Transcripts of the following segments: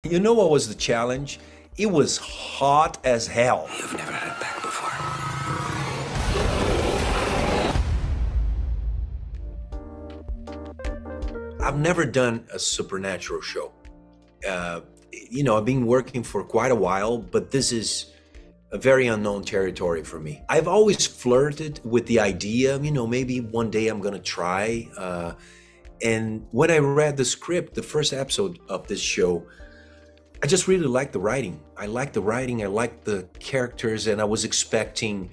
You know what was the challenge? It was hot as hell. You've never had it back before. I've never done a supernatural show. I've been working for quite a while, but this is a very unknown territory for me. I've always flirted with the idea, maybe one day I'm gonna try. And when I read the script, the first episode of this show, I just really liked the writing. I liked the characters, and I was expecting,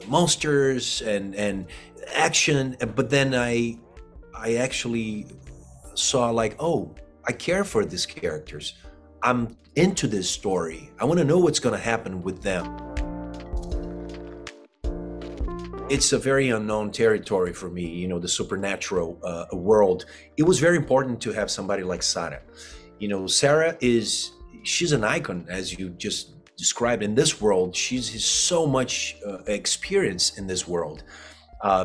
monsters and action. But then I actually saw like, oh, I care for these characters. I'm into this story. I want to know what's going to happen with them. It's a very unknown territory for me, the supernatural world. It was very important to have somebody like Sarah. Sarah she's an icon, as you just described, in this world. She's so much experience in this world.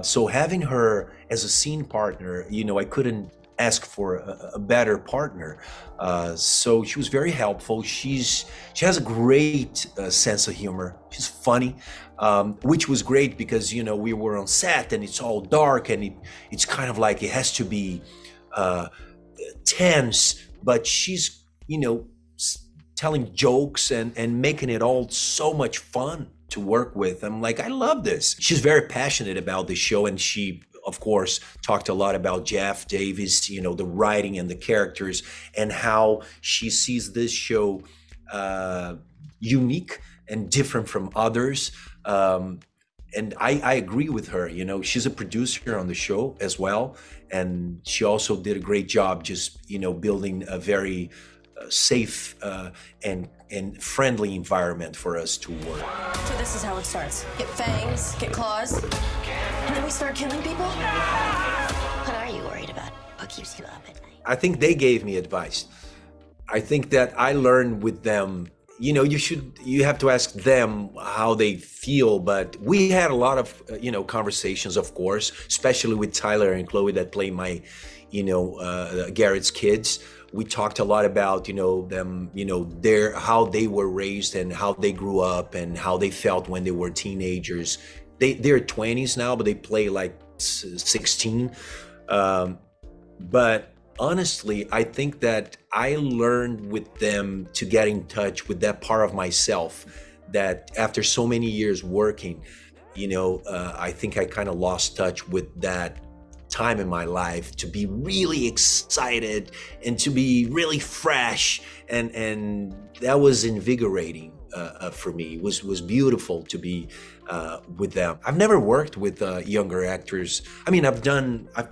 So having her as a scene partner, I couldn't ask for a better partner. So she was very helpful. She has a great sense of humor. She's funny, which was great because, we were on set and it's all dark and it's kind of like it has to be tense, but she's, telling jokes and making it all so much fun to work with. I'm like, I love this. She's very passionate about the show, and she, of course, talked a lot about Jeff Davis, the writing and the characters, and how she sees this show unique and different from others. And I agree with her. She's a producer on the show as well, and she also did a great job just, building a very safe and friendly environment for us to work. So this is how it starts. Get fangs, get claws, and then we start killing people? What are you worried about? What keeps you up at night? I think they gave me advice. I think that I learned with them. You have to ask them how they feel, but we had a lot of, conversations, of course, especially with Tyler and Chloe that play my, Garrett's kids. We talked a lot about, them, how they were raised and how they grew up and how they felt when they were teenagers. They're 20s now, but they play like 16. But honestly, I think that I learned with them to get in touch with that part of myself that after so many years working, I think I kind of lost touch with that time in my life to be really excited and to be really fresh, and that was invigorating for me. It was beautiful to be with them. I've never worked with younger actors. I mean, I've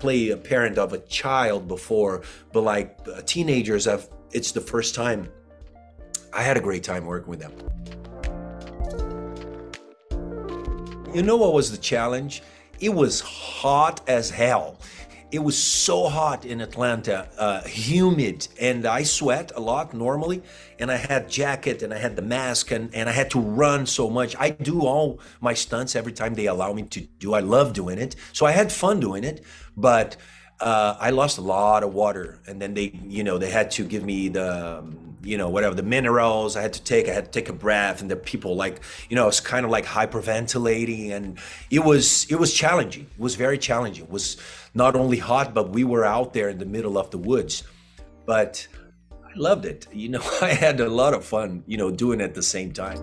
played a parent of a child before, but like teenagers, it's the first time. I had a great time working with them. You know what was the challenge? It was hot as hell. It was so hot in Atlanta, humid, and I sweat a lot normally, and I had jacket and I had the mask and I had to run so much. I do all my stunts every time they allow me to do. I love doing it. So I had fun doing it, but I lost a lot of water, and then they had to give me the, the minerals I had to take a breath, and the people it's kind of like hyperventilating, and it was challenging. It was very challenging. It was not only hot, but we were out there in the middle of the woods, but I loved it. I had a lot of fun, doing it at the same time.